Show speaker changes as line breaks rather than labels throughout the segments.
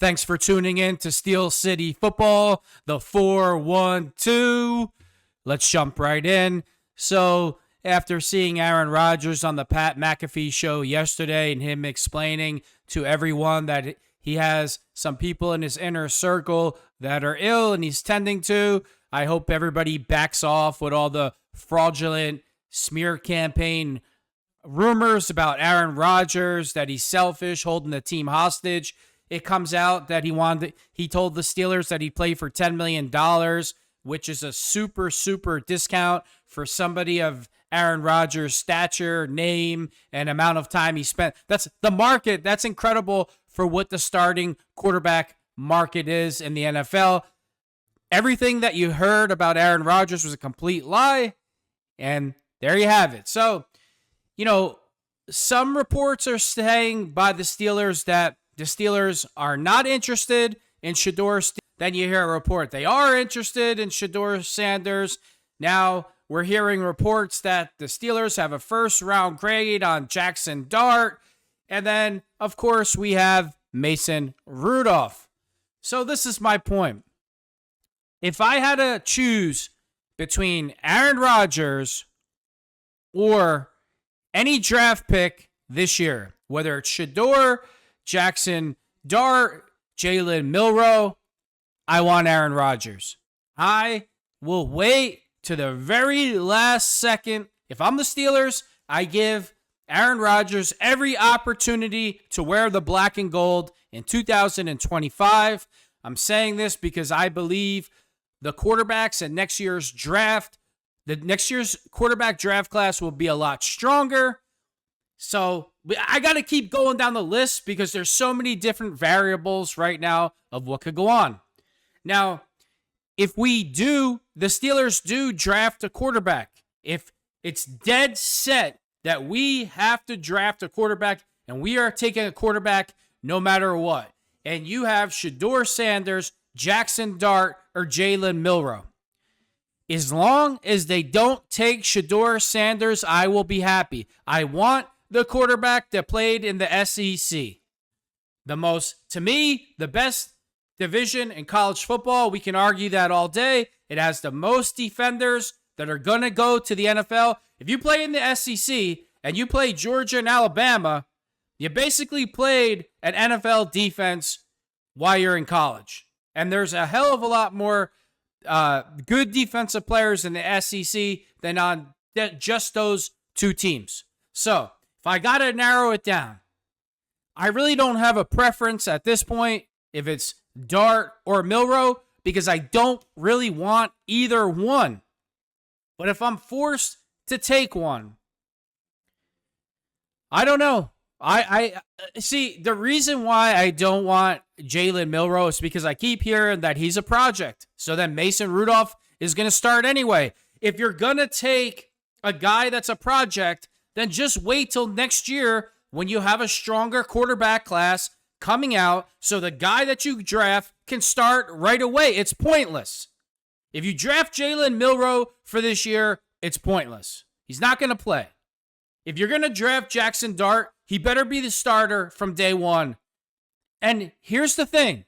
Thanks for tuning in to Steel City Football, the 4-1-2. Let's jump right in. So, after seeing Aaron Rodgers on the Pat McAfee show yesterday and him explaining to everyone that he has some people in his inner circle that are ill and he's tending to, I hope everybody backs off with all the fraudulent smear campaign rumors about Aaron Rodgers, that he's selfish, holding the team hostage. It comes out that he told the Steelers that he'd play for $10 million, which is a super discount for somebody of Aaron Rodgers' stature, name, and amount of time he spent. That's the market. That's incredible for what the starting quarterback market is in the NFL. Everything that you heard about Aaron Rodgers was a complete lie, and there you have it. So, some reports are saying by the Steelers that the Steelers are not interested in Shedeur. Then you hear a report they are interested in Shedeur Sanders. Now we're hearing reports that the Steelers have a first-round grade on Jackson Dart. And then, of course, we have Mason Rudolph. So this is my point. If I had to choose between Aaron Rodgers or any draft pick this year, whether it's Shedeur, Jackson Dart, Jalen Milroe, I want Aaron Rodgers. I will wait to the very last second. If I'm the Steelers, I give Aaron Rodgers every opportunity to wear the black and gold in 2025. I'm saying this because I believe the quarterbacks in next year's draft, the next year's quarterback draft class will be a lot stronger. So I got to keep going down the list because there's so many different variables right now of what could go on. Now, if the Steelers do draft a quarterback, if it's dead set that we have to draft a quarterback and we are taking a quarterback no matter what, and you have Shedeur Sanders, Jackson Dart, or Jalen Milroe, as long as they don't take Shedeur Sanders, I will be happy. I want the quarterback that played in the SEC. To me, the best division in college football. We can argue that all day. It has the most defenders that are going to go to the NFL. If you play in the SEC and you play Georgia and Alabama, you basically played an NFL defense while you're in college. And there's a hell of a lot more good defensive players in the SEC than on just those two teams. So, if I got to narrow it down, I really don't have a preference at this point if it's Dart or Milroe because I don't really want either one. But if I'm forced to take one, I don't know. I see, the reason why I don't want Jalen Milroe is because I keep hearing that he's a project. So then Mason Rudolph is going to start anyway. If you're going to take a guy that's a project, then just wait till next year when you have a stronger quarterback class coming out so the guy that you draft can start right away. It's pointless. If you draft Jalen Milroe for this year, it's pointless. He's not going to play. If you're going to draft Jackson Dart, he better be the starter from day one. And here's the thing.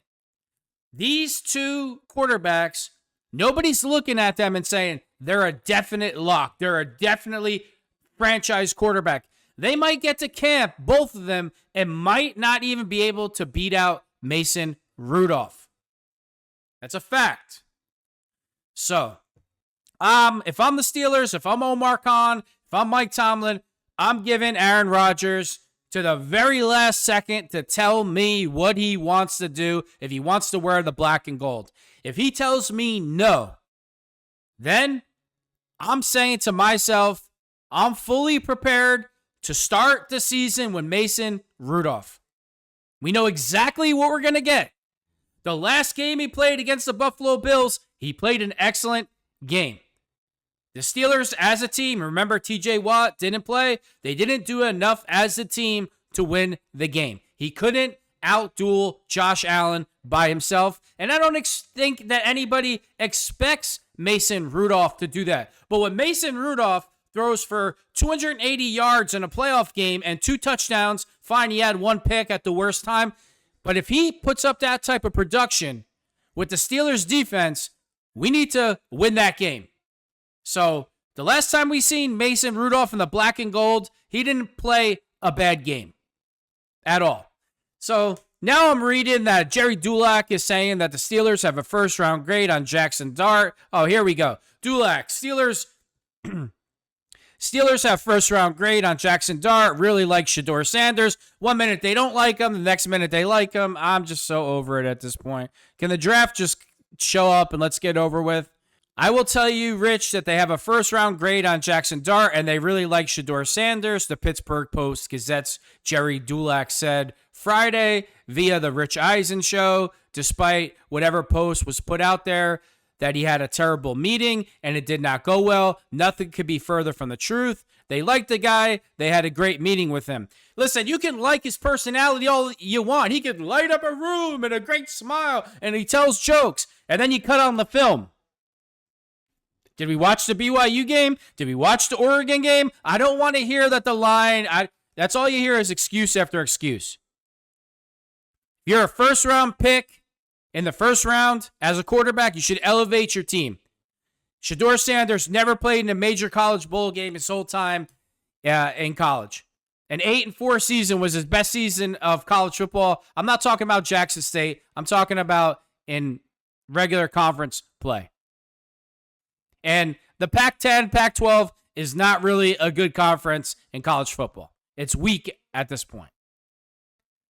These two quarterbacks, nobody's looking at them and saying they're a definite lock. They're a definitely franchise quarterback. They might get to camp, both of them, and might not even be able to beat out Mason Rudolph. That's a fact. So, if I'm the Steelers, if I'm Omar Khan, if I'm Mike Tomlin, I'm giving Aaron Rodgers to the very last second to tell me what he wants to do if he wants to wear the black and gold. If he tells me no, then I'm saying to myself, I'm fully prepared to start the season with Mason Rudolph. We know exactly what we're going to get. The last game he played against the Buffalo Bills, he played an excellent game. The Steelers as a team, remember TJ Watt didn't play. They didn't do enough as a team to win the game. He couldn't outduel Josh Allen by himself. And I don't think that anybody expects Mason Rudolph to do that. But when Mason Rudolph throws for 280 yards in a playoff game and 2 touchdowns, fine, he had 1 pick at the worst time, But if he puts up that type of production with the Steelers defense, we need to win that game. So the last time we seen Mason Rudolph in the black and gold, he didn't play a bad game at all. So now I'm reading that Jerry Dulac is saying that the Steelers have a first-round grade on Jackson Dart. Oh, here we go. Dulac, Steelers have first-round grade on Jackson Dart. Really like Shedeur Sanders. 1 minute they don't like him. The next minute they like him. I'm just so over it at this point. Can the draft just show up and let's get over with? I will tell you, Rich, that they have a first-round grade on Jackson Dart, and they really like Shedeur Sanders. The Pittsburgh Post-Gazette's Jerry Dulac said Friday via the Rich Eisen show, despite whatever post was put out there, that he had a terrible meeting and it did not go well. Nothing could be further from the truth. They liked the guy. They had a great meeting with him. Listen, you can like his personality all you want. He can light up a room and a great smile, and he tells jokes, and then you cut on the film. Did we watch the BYU game? Did we watch the Oregon game? I don't want to hear that the line, that's all you hear is excuse after excuse. If you're a first-round pick in the first round as a quarterback, you should elevate your team. Shedeur Sanders never played in a major college bowl game his whole time in college. An 8-4 season was his best season of college football. I'm not talking about Jackson State. I'm talking about in regular conference play. And the Pac-10, Pac-12 is not really a good conference in college football. It's weak at this point.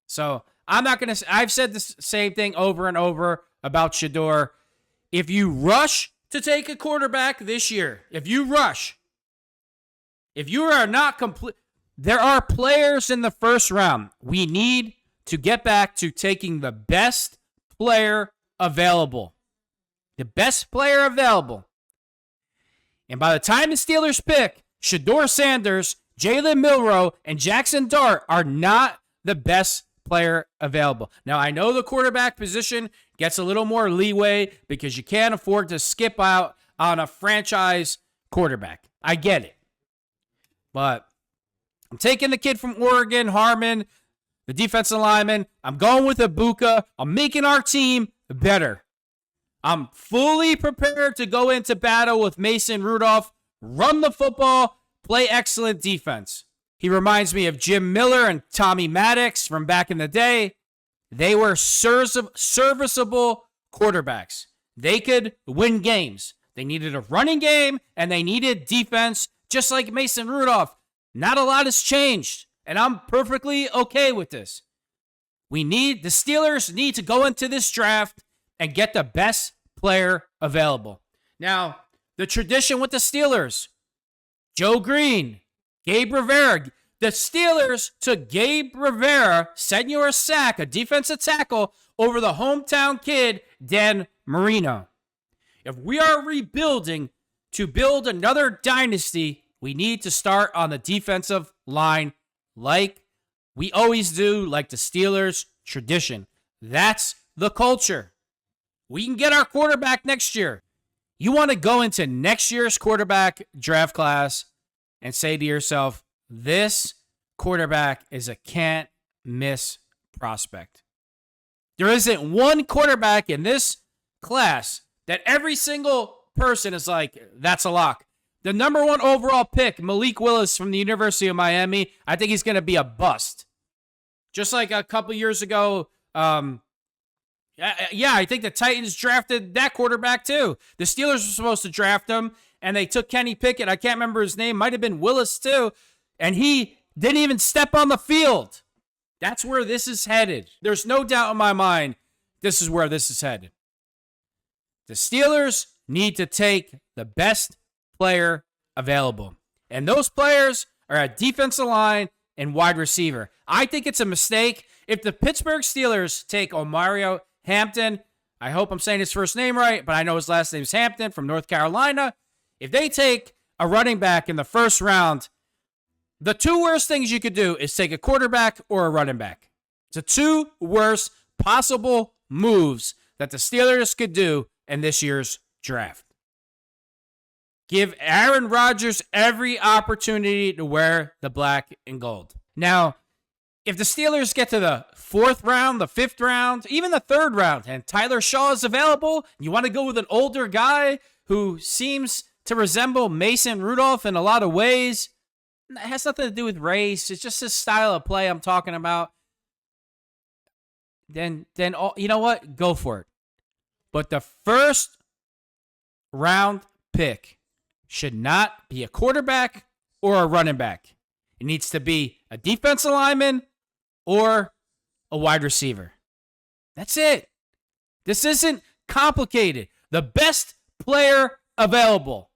So I'm not going to, I've said the same thing over and over about Shedeur. If you rush to take a quarterback this year, if you are not complete, there are players in the first round. We need to get back to taking the best player available. The best player available. And by the time the Steelers pick, Shedeur Sanders, Jalen Milroe, and Jackson Dart are not the best player available. Now, I know the quarterback position gets a little more leeway because you can't afford to skip out on a franchise quarterback. I get it. But I'm taking the kid from Oregon, Harmon, the defensive lineman. I'm going with Egbuka. I'm making our team better. I'm fully prepared to go into battle with Mason Rudolph, run the football, play excellent defense. He reminds me of Jim Miller and Tommy Maddox from back in the day. They were serviceable quarterbacks. They could win games. They needed a running game, and they needed defense, just like Mason Rudolph. Not a lot has changed, and I'm perfectly okay with this. The Steelers need to go into this draft and get the best player available. Now, the tradition with the Steelers, Joe Green, Gabe Rivera. The Steelers took Gabe Rivera, Senor Sack, a defensive tackle, over the hometown kid, Dan Marino. If we are rebuilding to build another dynasty, we need to start on the defensive line like we always do, like the Steelers tradition. That's the culture. We can get our quarterback next year. You want to go into next year's quarterback draft class and say to yourself, this quarterback is a can't-miss prospect. There isn't one quarterback in this class that every single person is like, that's a lock. The number one overall pick, Malik Willis from the University of Miami, I think he's going to be a bust. Just like a couple years ago, I think the Titans drafted that quarterback too. The Steelers were supposed to draft him, and they took Kenny Pickett. I can't remember his name. Might have been Willis too. And he didn't even step on the field. That's where this is headed. There's no doubt in my mind this is where this is headed. The Steelers need to take the best player available. And those players are at defensive line and wide receiver. I think it's a mistake if the Pittsburgh Steelers take Omario Hampton. I hope I'm saying his first name right, but I know his last name is Hampton from North Carolina. If they take a running back in the first round, the two worst things you could do is take a quarterback or a running back. It's the two worst possible moves that the Steelers could do in this year's draft. Give Aaron Rodgers every opportunity to wear the black and gold. Now, If the Steelers get to the 4th round, the 5th round, even the 3rd round, and Tyler Shaw is available, you want to go with an older guy who seems to resemble Mason Rudolph in a lot of ways, it has nothing to do with race. It's just his style of play I'm talking about. Then you know what? Go for it. But the first round pick should not be a quarterback or a running back. It needs to be a defensive lineman or a wide receiver. That's it. This isn't complicated. The best player available.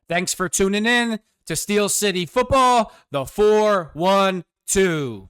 Thanks for tuning in to Steel City Football, the 4-1-2.